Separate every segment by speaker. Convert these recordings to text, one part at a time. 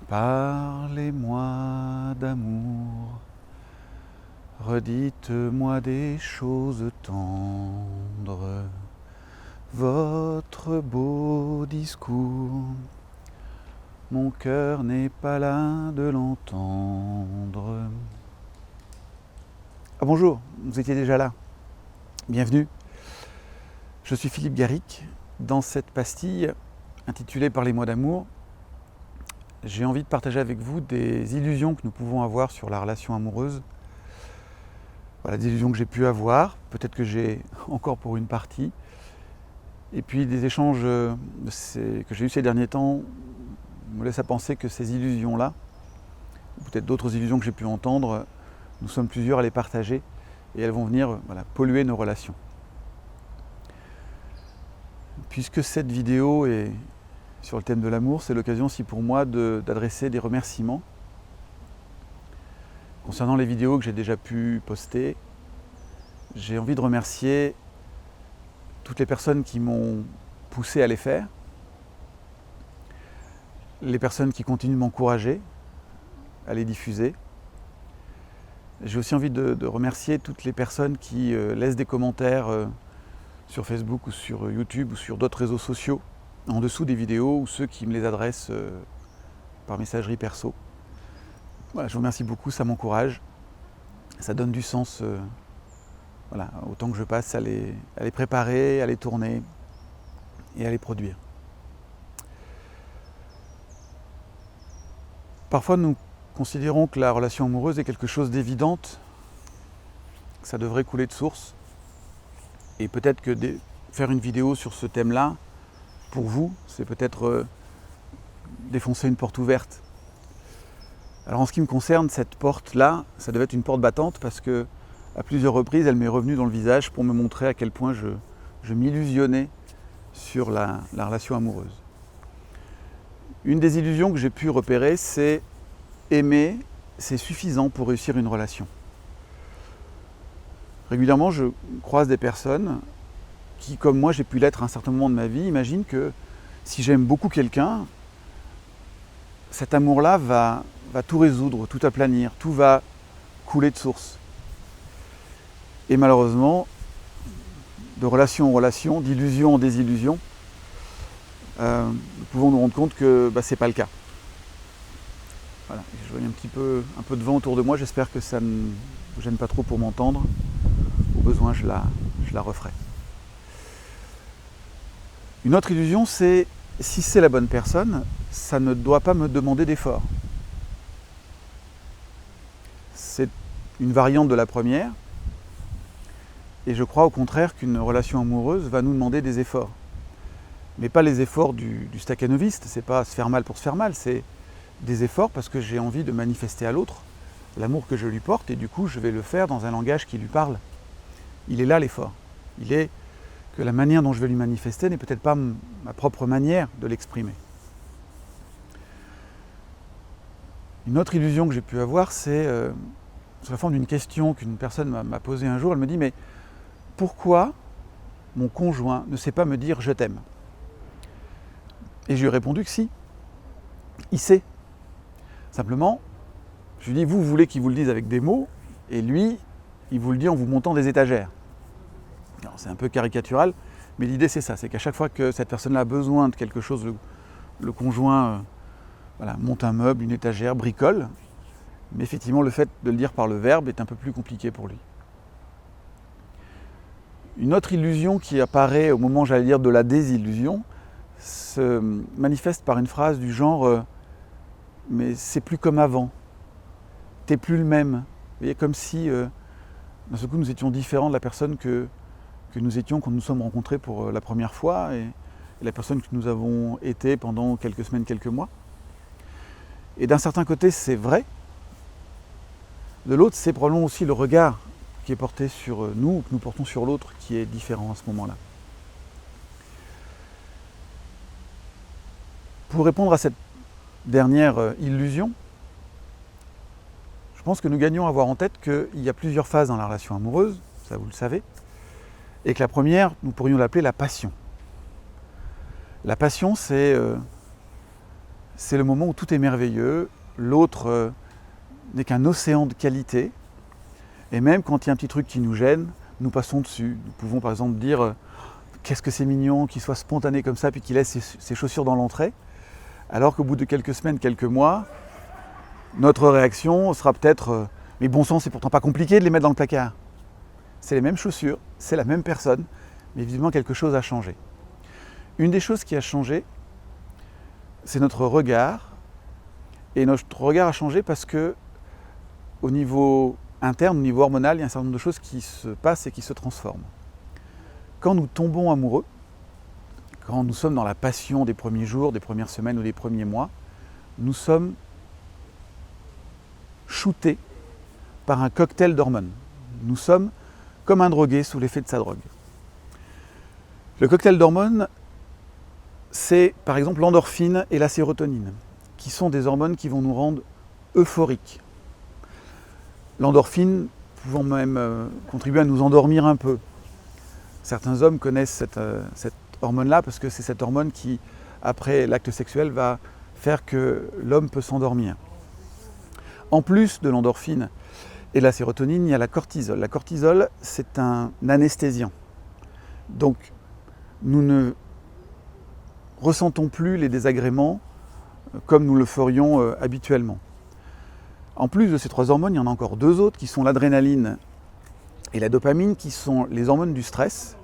Speaker 1: Parlez-moi d'amour, redites-moi des choses tendres, votre beau discours, mon cœur n'est pas là de l'entendre. Ah bonjour, vous étiez déjà là, bienvenue. Je suis Philippe Garrick. Dans cette pastille intitulée Parlez-moi d'amour, j'ai envie de partager avec vous des illusions que nous pouvons avoir sur la relation amoureuse. Voilà, des illusions que j'ai pu avoir, peut-être que j'ai encore pour une partie. Et puis des échanges que j'ai eus ces derniers temps me laissent à penser que ces illusions-là, ou peut-être d'autres illusions que j'ai pu entendre, nous sommes plusieurs à les partager et elles vont venir polluer nos relations. Puisque cette vidéo est sur le thème de l'amour, c'est l'occasion aussi pour moi d'adresser des remerciements concernant les vidéos que j'ai déjà pu poster. J'ai envie de remercier toutes les personnes qui m'ont poussé à les faire, les personnes qui continuent de m'encourager à les diffuser. J'ai aussi envie de remercier toutes les personnes qui laissent des commentaires sur Facebook ou sur YouTube ou sur d'autres réseaux sociaux en dessous des vidéos, ou ceux qui me les adressent par messagerie perso. Voilà, je vous remercie beaucoup, ça m'encourage, ça donne du sens au temps que je passe à les préparer, à les tourner et à les produire. Parfois nous considérons que la relation amoureuse est quelque chose d'évidente, que ça devrait couler de source, et peut-être que faire une vidéo sur ce thème-là, pour vous, c'est peut-être défoncer une porte ouverte. Alors en ce qui me concerne, cette porte-là, ça devait être une porte battante parce que à plusieurs reprises, elle m'est revenue dans le visage pour me montrer à quel point je m'illusionnais sur la relation amoureuse. Une des illusions que j'ai pu repérer, c'est aimer, c'est suffisant pour réussir une relation. Régulièrement, je croise des personnes qui, comme moi, j'ai pu l'être à un certain moment de ma vie, imaginent que si j'aime beaucoup quelqu'un, cet amour-là va tout résoudre, tout aplanir, tout va couler de source. Et malheureusement, de relation en relation, d'illusion en désillusion, nous pouvons nous rendre compte que ce n'est pas le cas. Voilà. Je vois un peu de vent autour de moi, j'espère que ça ne vous gêne pas trop pour m'entendre. Au besoin, je la referai. Une autre illusion, c'est si c'est la bonne personne, ça ne doit pas me demander d'effort. C'est une variante de la première, et je crois au contraire qu'une relation amoureuse va nous demander des efforts. Mais pas les efforts du stakhanoviste, c'est pas se faire mal pour se faire mal, c'est des efforts parce que j'ai envie de manifester à l'autre l'amour que je lui porte, et du coup je vais le faire dans un langage qui lui parle. Il est là l'effort. Il est que la manière dont je vais lui manifester n'est peut-être pas ma propre manière de l'exprimer. Une autre illusion que j'ai pu avoir, c'est sous la forme d'une question qu'une personne m'a posée un jour. Elle me dit « Mais pourquoi mon conjoint ne sait pas me dire « je t'aime » ?» Et je lui ai répondu que si, il sait. Simplement, je lui ai dit « Vous voulez qu'il vous le dise avec des mots, et lui, il vous le dit en vous montant des étagères. » Alors, c'est un peu caricatural, mais l'idée c'est ça, c'est qu'à chaque fois que cette personne-là a besoin de quelque chose, le conjoint monte un meuble, une étagère, bricole, mais effectivement le fait de le dire par le verbe est un peu plus compliqué pour lui. Une autre illusion qui apparaît au moment, j'allais dire, de la désillusion, se manifeste par une phrase du genre « mais c'est plus comme avant, t'es plus le même ». Vous voyez, comme si d'un seul coup nous étions différents de la personne que nous étions quand nous sommes rencontrés pour la première fois et la personne que nous avons été pendant quelques semaines, quelques mois. Et d'un certain côté, c'est vrai. De l'autre, c'est probablement aussi le regard qui est porté sur nous, que nous portons sur l'autre, qui est différent à ce moment-là. Pour répondre à cette dernière illusion, je pense que nous gagnons à avoir en tête qu'il y a plusieurs phases dans la relation amoureuse, ça vous le savez, et que la première, nous pourrions l'appeler la passion. La passion, c'est c'est le moment où tout est merveilleux, l'autre n'est qu'un océan de qualité, et même quand il y a un petit truc qui nous gêne, nous passons dessus. Nous pouvons par exemple dire qu'est-ce que c'est mignon qu'il soit spontané comme ça puis qu'il laisse ses chaussures dans l'entrée, alors qu'au bout de quelques semaines, quelques mois, notre réaction sera peut-être mais bon sang, c'est pourtant pas compliqué de les mettre dans le placard. C'est les mêmes chaussures, c'est la même personne, mais visiblement quelque chose a changé. Une des choses qui a changé, c'est notre regard. Et notre regard a changé parce que au niveau interne, au niveau hormonal, il y a un certain nombre de choses qui se passent et qui se transforment. Quand nous tombons amoureux, quand nous sommes dans la passion des premiers jours, des premières semaines ou des premiers mois, nous sommes shootés par un cocktail d'hormones. Nous sommes comme un drogué sous l'effet de sa drogue. Le cocktail d'hormones, c'est par exemple l'endorphine et la sérotonine, qui sont des hormones qui vont nous rendre euphoriques. L'endorphine pouvant même contribuer à nous endormir un peu. Certains hommes connaissent cette hormone-là parce que c'est cette hormone qui, après l'acte sexuel, va faire que l'homme peut s'endormir. En plus de l'endorphine et de la sérotonine, il y a la cortisol. La cortisol, c'est un anesthésiant. Donc, nous ne ressentons plus les désagréments comme nous le ferions habituellement. En plus de ces trois hormones, il y en a encore deux autres qui sont l'adrénaline et la dopamine, qui sont les hormones du stress.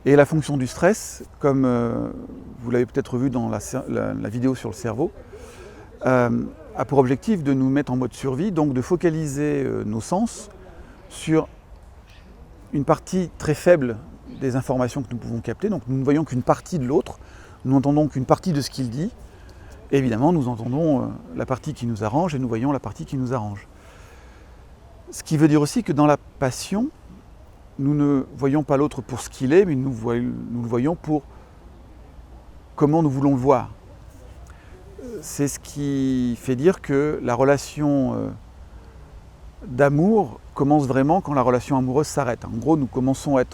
Speaker 1: Et la fonction du stress, comme vous l'avez peut-être vu dans la vidéo sur le cerveau, a pour objectif de nous mettre en mode survie, donc de focaliser nos sens sur une partie très faible des informations que nous pouvons capter. Donc nous ne voyons qu'une partie de l'autre, nous n'entendons qu'une partie de ce qu'il dit. Et évidemment, nous entendons la partie qui nous arrange et nous voyons la partie qui nous arrange. Ce qui veut dire aussi que dans la passion, nous ne voyons pas l'autre pour ce qu'il est, mais nous le voyons pour comment nous voulons le voir. C'est ce qui fait dire que la relation d'amour commence vraiment quand la relation amoureuse s'arrête. En gros, nous commençons à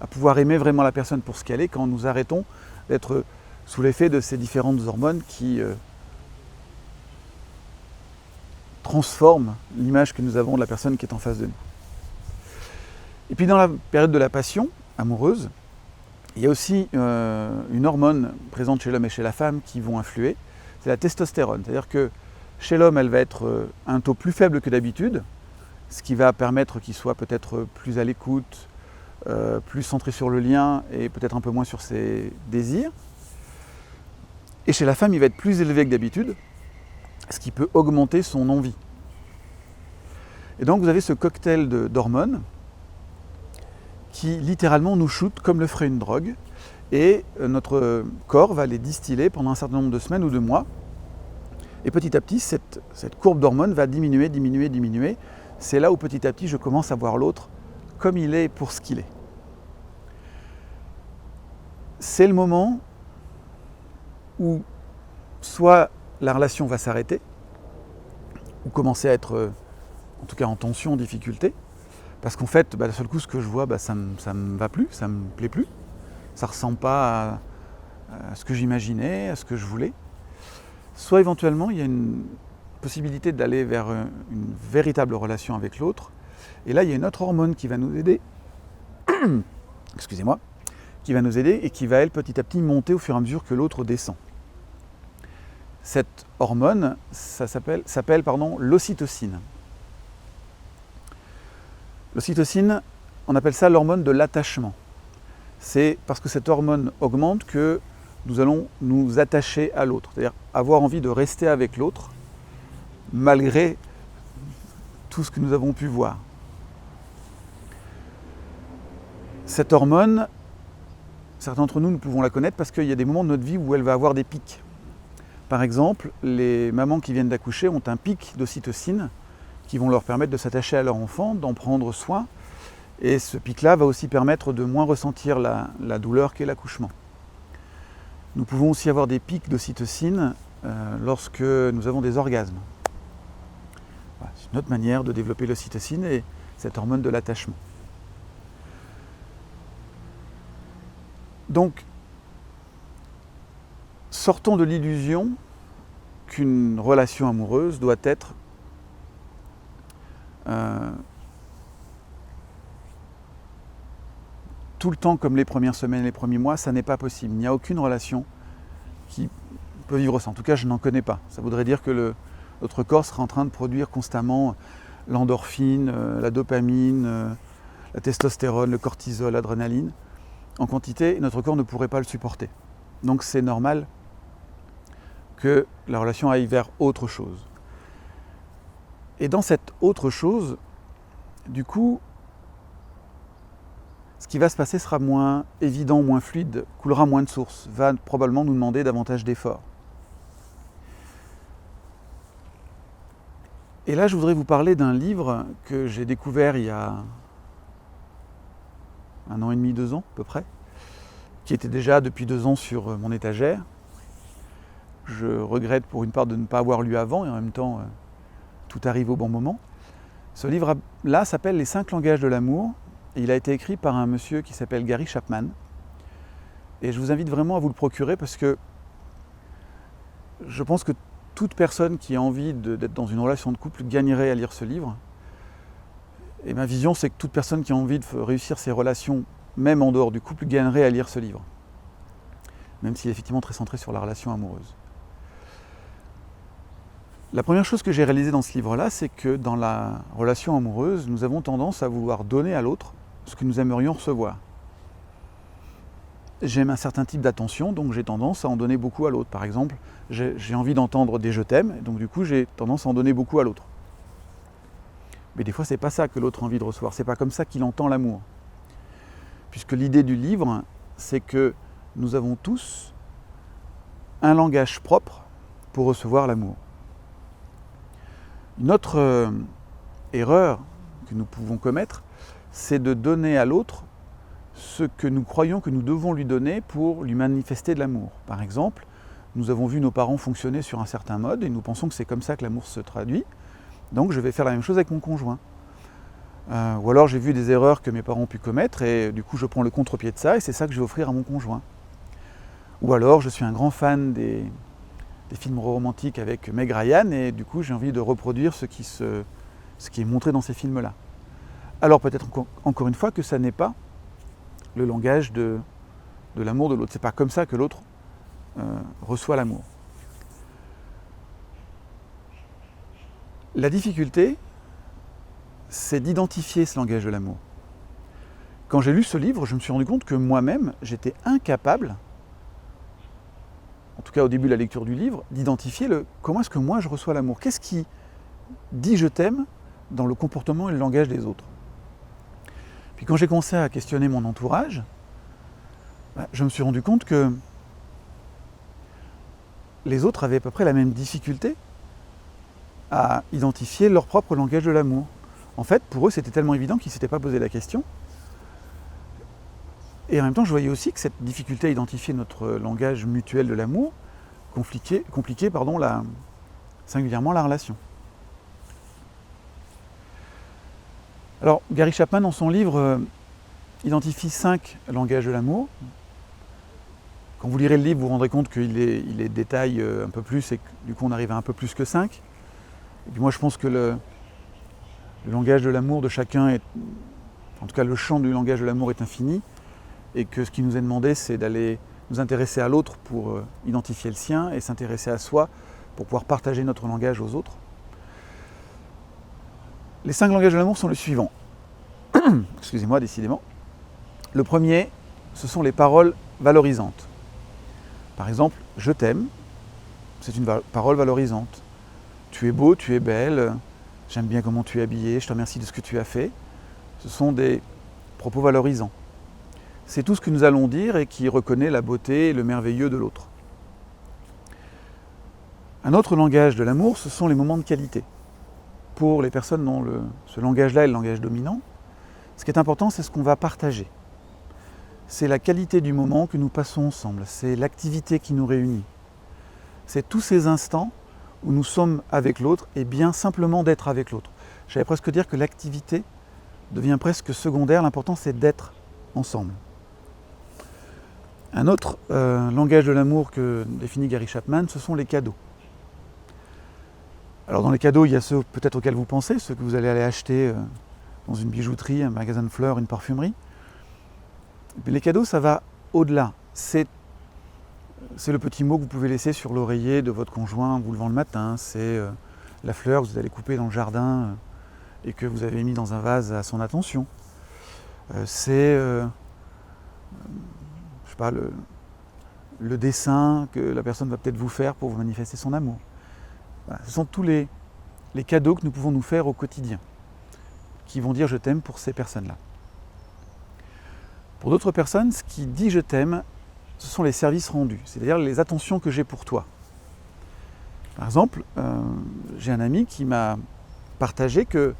Speaker 1: pouvoir aimer vraiment la personne pour ce qu'elle est quand nous arrêtons d'être sous l'effet de ces différentes hormones qui transforment l'image que nous avons de la personne qui est en face de nous. Et puis dans la période de la passion amoureuse, il y a aussi une hormone présente chez l'homme et chez la femme qui vont influer, c'est la testostérone. C'est-à-dire que chez l'homme, elle va être un taux plus faible que d'habitude, ce qui va permettre qu'il soit peut-être plus à l'écoute, plus centré sur le lien et peut-être un peu moins sur ses désirs. Et chez la femme, il va être plus élevé que d'habitude, ce qui peut augmenter son envie. Et donc vous avez ce cocktail d'hormones qui littéralement nous shoot comme le ferait une drogue, et notre corps va les distiller pendant un certain nombre de semaines ou de mois. Et petit à petit, cette courbe d'hormones va diminuer, diminuer, diminuer. C'est là où petit à petit, je commence à voir l'autre comme il est pour ce qu'il est. C'est le moment où soit la relation va s'arrêter, ou commencer à être, en tout cas en tension, en difficulté, parce qu'en fait, d'un seul coup, ce que je vois, ça me va plus, ça me plaît plus, ça ne ressemble pas à ce que j'imaginais, à ce que je voulais. Soit éventuellement, il y a une possibilité d'aller vers une véritable relation avec l'autre, et là, il y a une autre hormone qui va nous aider, excusez-moi, qui va nous aider et qui va, elle, petit à petit, monter au fur et à mesure que l'autre descend. Cette hormone, ça s'appelle l'ocytocine. L'ocytocine, on appelle ça l'hormone de l'attachement. C'est parce que cette hormone augmente que nous allons nous attacher à l'autre, c'est-à-dire avoir envie de rester avec l'autre, malgré tout ce que nous avons pu voir. Cette hormone, certains d'entre nous pouvons la connaître parce qu'il y a des moments de notre vie où elle va avoir des pics. Par exemple, les mamans qui viennent d'accoucher ont un pic d'ocytocine qui vont leur permettre de s'attacher à leur enfant, d'en prendre soin. Et ce pic-là va aussi permettre de moins ressentir la douleur qu'est l'accouchement. Nous pouvons aussi avoir des pics d'ocytocine lorsque nous avons des orgasmes. Voilà, c'est une autre manière de développer l'ocytocine et cette hormone de l'attachement. Donc, sortons de l'illusion qu'une relation amoureuse doit être tout le temps comme les premières semaines, les premiers mois, ça n'est pas possible. Il n'y a aucune relation qui peut vivre ça. En tout cas, je n'en connais pas. Ça voudrait dire que notre corps serait en train de produire constamment l'endorphine, la dopamine, la testostérone, le cortisol, l'adrénaline, en quantité, et notre corps ne pourrait pas le supporter. Donc c'est normal que la relation aille vers autre chose. Et dans cette autre chose, du coup, ce qui va se passer sera moins évident, moins fluide, coulera moins de source, va probablement nous demander davantage d'efforts. Et là, je voudrais vous parler d'un livre que j'ai découvert il y a 1 an et demi, 2 ans à peu près, qui était déjà depuis 2 ans sur mon étagère. Je regrette pour une part de ne pas avoir lu avant, et en même temps, tout arrive au bon moment. Ce livre-là s'appelle « Les 5 langages de l'amour », et il a été écrit par un monsieur qui s'appelle Gary Chapman. Et je vous invite vraiment à vous le procurer parce que je pense que toute personne qui a envie d'être dans une relation de couple gagnerait à lire ce livre. Et ma vision, c'est que toute personne qui a envie de réussir ses relations, même en dehors du couple, gagnerait à lire ce livre. Même s'il est effectivement très centré sur la relation amoureuse. La première chose que j'ai réalisée dans ce livre-là, c'est que dans la relation amoureuse, nous avons tendance à vouloir donner à l'autre ce que nous aimerions recevoir. J'aime un certain type d'attention, donc j'ai tendance à en donner beaucoup à l'autre. Par exemple, j'ai envie d'entendre des « je t'aime », donc du coup j'ai tendance à en donner beaucoup à l'autre. Mais des fois, c'est pas ça que l'autre a envie de recevoir, c'est pas comme ça qu'il entend l'amour. Puisque l'idée du livre, c'est que nous avons tous un langage propre pour recevoir l'amour. Une autre erreur que nous pouvons commettre, c'est de donner à l'autre ce que nous croyons que nous devons lui donner pour lui manifester de l'amour. Par exemple, nous avons vu nos parents fonctionner sur un certain mode et nous pensons que c'est comme ça que l'amour se traduit, donc je vais faire la même chose avec mon conjoint. Ou alors j'ai vu des erreurs que mes parents ont pu commettre et du coup je prends le contre-pied de ça et c'est ça que je vais offrir à mon conjoint. Ou alors je suis un grand fan des films romantiques avec Meg Ryan et du coup j'ai envie de reproduire ce qui est montré dans ces films-là. Alors peut-être encore une fois que ça n'est pas le langage de l'amour de l'autre. C'est pas comme ça que l'autre reçoit l'amour. La difficulté, c'est d'identifier ce langage de l'amour. Quand j'ai lu ce livre, je me suis rendu compte que moi-même, j'étais incapable, en tout cas au début de la lecture du livre, d'identifier comment est-ce que moi je reçois l'amour. Qu'est-ce qui dit je t'aime dans le comportement et le langage des autres. Puis quand j'ai commencé à questionner mon entourage, je me suis rendu compte que les autres avaient à peu près la même difficulté à identifier leur propre langage de l'amour. En fait, pour eux, c'était tellement évident qu'ils ne s'étaient pas posé la question. Et en même temps, je voyais aussi que cette difficulté à identifier notre langage mutuel de l'amour compliquait singulièrement la relation. Alors, Gary Chapman, dans son livre, identifie 5 langages de l'amour. Quand vous lirez le livre, vous vous rendrez compte qu'il les détaille un peu plus et que du coup on arrive à un peu plus que 5. Et puis moi je pense que le langage de l'amour de chacun en tout cas le champ du langage de l'amour est infini et que ce qui nous est demandé c'est d'aller nous intéresser à l'autre pour identifier le sien et s'intéresser à soi pour pouvoir partager notre langage aux autres. Les 5 langages de l'amour sont les suivants. Excusez-moi, décidément. Le premier, ce sont les paroles valorisantes. Par exemple, je t'aime, c'est une parole valorisante. Tu es beau, tu es belle, j'aime bien comment tu es habillé, je te remercie de ce que tu as fait. Ce sont des propos valorisants. C'est tout ce que nous allons dire et qui reconnaît la beauté et le merveilleux de l'autre. Un autre langage de l'amour, ce sont les moments de qualité. Pour les personnes dont ce langage-là est le langage dominant, ce qui est important, c'est ce qu'on va partager. C'est la qualité du moment que nous passons ensemble, c'est l'activité qui nous réunit. C'est tous ces instants où nous sommes avec l'autre et bien simplement d'être avec l'autre. J'allais presque dire que l'activité devient presque secondaire, l'important c'est d'être ensemble. Un autre langage de l'amour que définit Gary Chapman, ce sont les cadeaux. Alors dans les cadeaux, il y a ceux peut-être auxquels vous pensez, ceux que vous allez aller acheter dans une bijouterie, un magasin de fleurs, une parfumerie. Mais les cadeaux, ça va au-delà. C'est le petit mot que vous pouvez laisser sur l'oreiller de votre conjoint en vous levant le matin. C'est la fleur que vous allez couper dans le jardin et que vous avez mis dans un vase à son attention. C'est je sais pas, le dessin que la personne va peut-être vous faire pour vous manifester son amour. Voilà. Ce sont tous les cadeaux que nous pouvons nous faire au quotidien, qui vont dire je t'aime pour ces personnes-là. Pour d'autres personnes, ce qui dit je t'aime, ce sont les services rendus, c'est-à-dire les attentions que j'ai pour toi. Par exemple, j'ai un ami qui m'a partagé que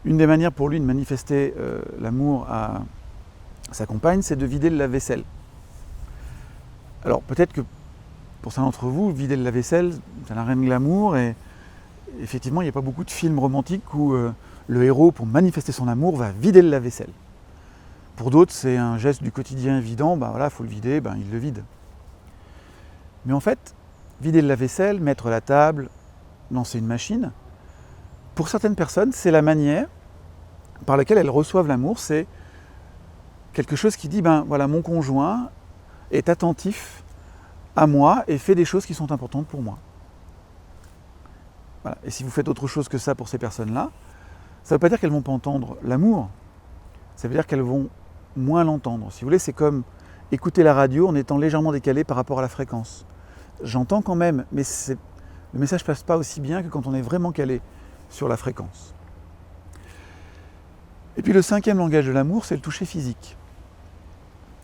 Speaker 1: une des manières pour lui de manifester l'amour à sa compagne, c'est de vider le lave-vaisselle. Alors peut-être que pour certains d'entre vous, vider le lave-vaisselle, ça n'a rien de glamour et effectivement, il n'y a pas beaucoup de films romantiques où le héros, pour manifester son amour, va vider le lave-vaisselle. Pour d'autres, c'est un geste du quotidien évident, ben voilà, il faut le vider, ben il le vide. Mais en fait, vider le lave-vaisselle, mettre la table, lancer une machine, pour certaines personnes, c'est la manière par laquelle elles reçoivent l'amour, c'est quelque chose qui dit, ben voilà, mon conjoint est attentif à moi et fait des choses qui sont importantes pour moi. Voilà. Et si vous faites autre chose que ça pour ces personnes-là, ça ne veut pas dire qu'elles ne vont pas entendre l'amour, ça veut dire qu'elles vont moins l'entendre. Si vous voulez, c'est comme écouter la radio en étant légèrement décalé par rapport à la fréquence. J'entends quand même, mais le message ne passe pas aussi bien que quand on est vraiment calé sur la fréquence. Et puis le cinquième langage de l'amour, c'est le toucher physique.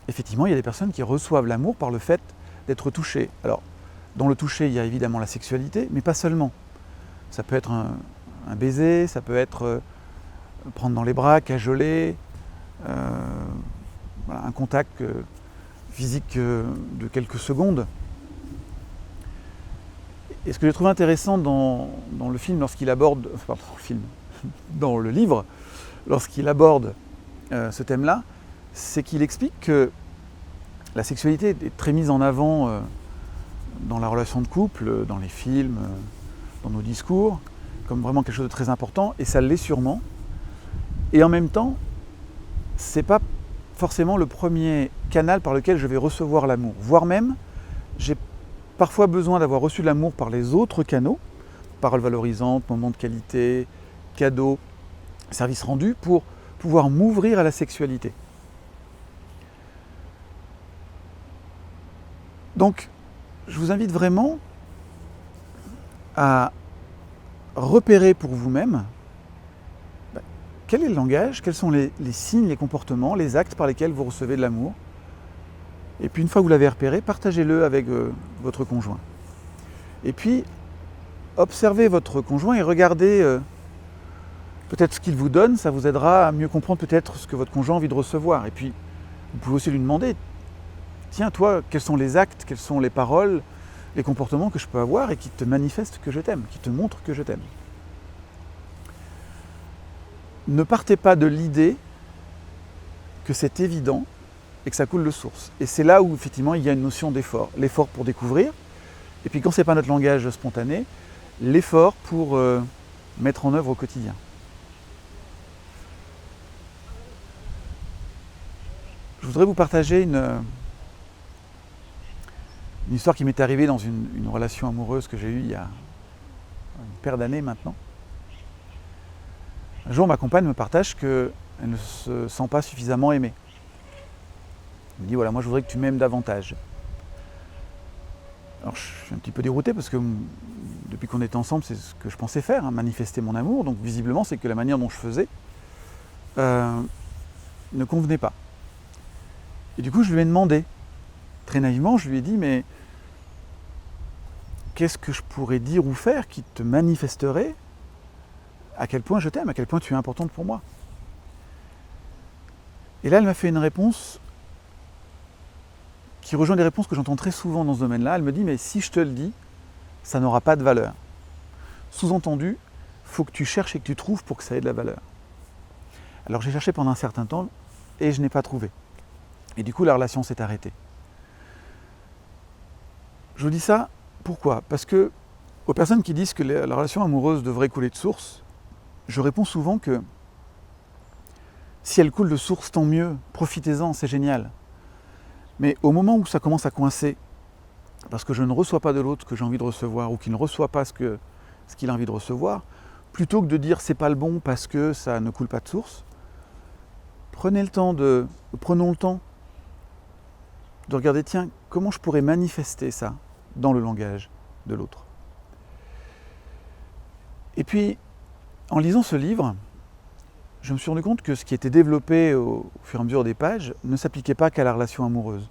Speaker 1: Effectivement, il y a des personnes qui reçoivent l'amour par le fait d'être touchées. Alors, dans le toucher, il y a évidemment la sexualité, mais pas seulement. Ça peut être un baiser, ça peut être prendre dans les bras, cajoler, voilà, un contact physique de quelques secondes. Et ce que j'ai trouvé intéressant dans le film, lorsqu'il aborde, pardon, dans le livre, lorsqu'il aborde ce thème-là, c'est qu'il explique que la sexualité est très mise en avant dans la relation de couple, dans les films, dans nos discours, comme vraiment quelque chose de très important, et ça l'est sûrement. Et en même temps, c'est pas forcément le premier canal par lequel je vais recevoir l'amour, voire même, j'ai parfois besoin d'avoir reçu de l'amour par les autres canaux, paroles valorisantes, moments de qualité, cadeaux, services rendus, pour pouvoir m'ouvrir à la sexualité. Donc, je vous invite vraiment à repérer pour vous-même quel est le langage, quels sont les signes, les comportements, les actes par lesquels vous recevez de l'amour. Et puis une fois que vous l'avez repéré, partagez-le avec votre conjoint. Et puis, observez votre conjoint et regardez peut-être ce qu'il vous donne, ça vous aidera à mieux comprendre peut-être ce que votre conjoint a envie de recevoir. Et puis, vous pouvez aussi lui demander, tiens, toi, quels sont les actes, quelles sont les paroles, les comportements que je peux avoir et qui te manifestent que je t'aime, qui te montrent que je t'aime. Ne partez pas de l'idée que c'est évident et que ça coule de source. Et c'est là où, effectivement, il y a une notion d'effort. L'effort pour découvrir, et puis quand ce n'est pas notre langage spontané, l'effort pour mettre en œuvre au quotidien. Je voudrais vous partager une histoire qui m'est arrivée dans une relation amoureuse que j'ai eue il y a une paire d'années maintenant. Un jour, ma compagne me partage qu'elle ne se sent pas suffisamment aimée. Elle me dit, voilà, moi je voudrais que tu m'aimes davantage. Alors je suis un petit peu dérouté parce que depuis qu'on était ensemble, c'est ce que je pensais faire, hein, manifester mon amour. Donc visiblement, c'est que la manière dont je faisais ne convenait pas. Et du coup, je lui ai demandé, très naïvement, je lui ai dit, mais qu'est-ce que je pourrais dire ou faire qui te manifesterait à quel point je t'aime, à quel point tu es importante pour moi. Et là, elle m'a fait une réponse qui rejoint des réponses que j'entends très souvent dans ce domaine-là. Elle me dit, mais si je te le dis, ça n'aura pas de valeur. Sous-entendu, il faut que tu cherches et que tu trouves pour que ça ait de la valeur. Alors j'ai cherché pendant un certain temps et je n'ai pas trouvé. Et du coup, la relation s'est arrêtée. Je vous dis ça, pourquoi ? Parce que Aux personnes qui disent que la relation amoureuse devrait couler de source, je réponds souvent que si elle coule de source, tant mieux, profitez-en, c'est génial. Mais au moment où ça commence à coincer, parce que je ne reçois pas de l'autre que j'ai envie de recevoir, ou qu'il ne reçoit pas ce qu'il a envie de recevoir, plutôt que de dire c'est pas le bon parce que ça ne coule pas de source, prenons le temps de regarder, tiens, comment je pourrais manifester ça dans le langage de l'autre. Et puis, en lisant ce livre, je me suis rendu compte que ce qui était développé au fur et à mesure des pages ne s'appliquait pas qu'à la relation amoureuse.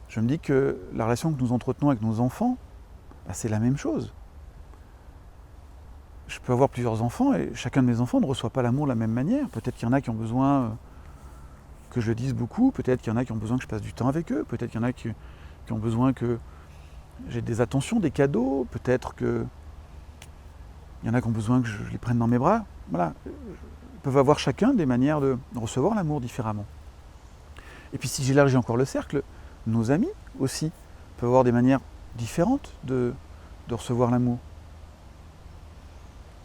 Speaker 1: Je me dis que la relation que nous entretenons avec nos enfants, c'est la même chose. Je peux avoir plusieurs enfants et chacun de mes enfants ne reçoit pas l'amour de la même manière. Peut-être qu'il y en a qui ont besoin que je le dise beaucoup, peut-être qu'il y en a qui ont besoin que je passe du temps avec eux, peut-être qu'il y en a qui ont besoin que j'ai des attentions, des cadeaux, peut-être qu'il y en a qui ont besoin que je les prenne dans mes bras. Voilà. Ils peuvent avoir chacun des manières de recevoir l'amour différemment. Et puis si j'élargis encore le cercle, nos amis aussi peuvent avoir des manières différentes de recevoir l'amour.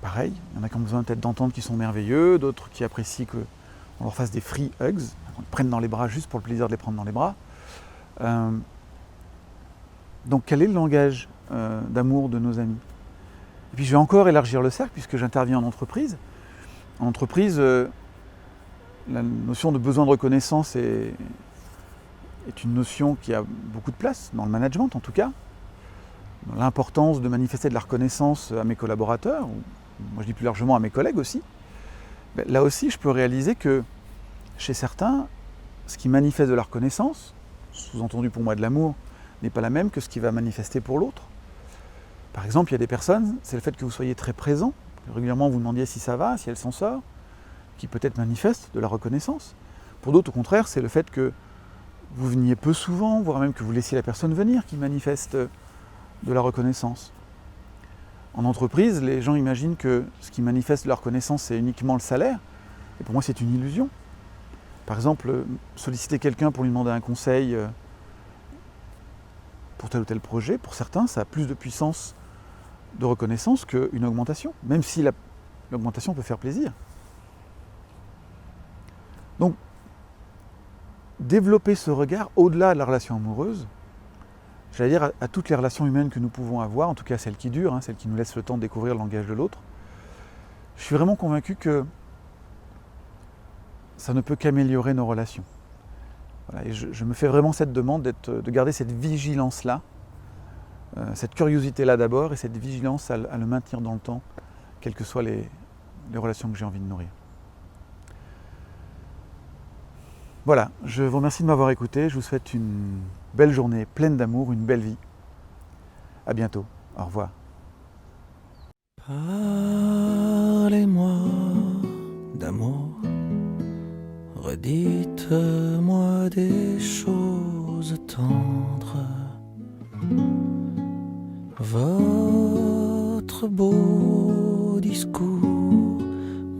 Speaker 1: Pareil, il y en a qui ont besoin peut-être d'entendre qu'ils sont merveilleux, d'autres qui apprécient qu'on leur fasse des free hugs, qu'on les prenne dans les bras juste pour le plaisir de les prendre dans les bras. Donc quel est le langage d'amour de nos amis? Et puis je vais encore élargir le cercle puisque j'interviens en entreprise. En entreprise, la notion de besoin de reconnaissance est une notion qui a beaucoup de place, dans le management en tout cas. L'importance de manifester de la reconnaissance à mes collaborateurs, ou moi je dis plus largement à mes collègues aussi. Là aussi, je peux réaliser que chez certains, ce qui manifeste de la reconnaissance, sous-entendu pour moi de l'amour, n'est pas la même que ce qui va manifester pour l'autre. Par exemple, il y a des personnes, c'est le fait que vous soyez très présent, que régulièrement vous demandiez si ça va, si elle s'en sort, qui peut-être manifeste de la reconnaissance. Pour d'autres, au contraire, c'est le fait que vous veniez peu souvent, voire même que vous laissiez la personne venir, qui manifeste de la reconnaissance. En entreprise, les gens imaginent que ce qui manifeste de la reconnaissance, c'est uniquement le salaire. Et pour moi, c'est une illusion. Par exemple, solliciter quelqu'un pour lui demander un conseil pour tel ou tel projet, pour certains, ça a plus de puissance de reconnaissance qu'une augmentation, même si l'augmentation peut faire plaisir. Donc, développer ce regard au-delà de la relation amoureuse, j'allais dire à toutes les relations humaines que nous pouvons avoir, en tout cas celles qui durent, celles qui nous laissent le temps de découvrir le langage de l'autre, je suis vraiment convaincu que ça ne peut qu'améliorer nos relations. Voilà, et je me fais vraiment cette demande de garder cette vigilance-là, cette curiosité-là d'abord, et cette vigilance à le maintenir dans le temps, quelles que soient les relations que j'ai envie de nourrir. Voilà, je vous remercie de m'avoir écouté, je vous souhaite une belle journée pleine d'amour, une belle vie. À bientôt, au revoir.
Speaker 2: Parlez-moi d'amour, redites-moi des choses tendres. Votre beau discours,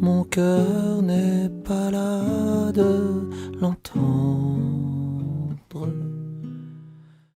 Speaker 2: mon cœur n'est pas là de l'entendre.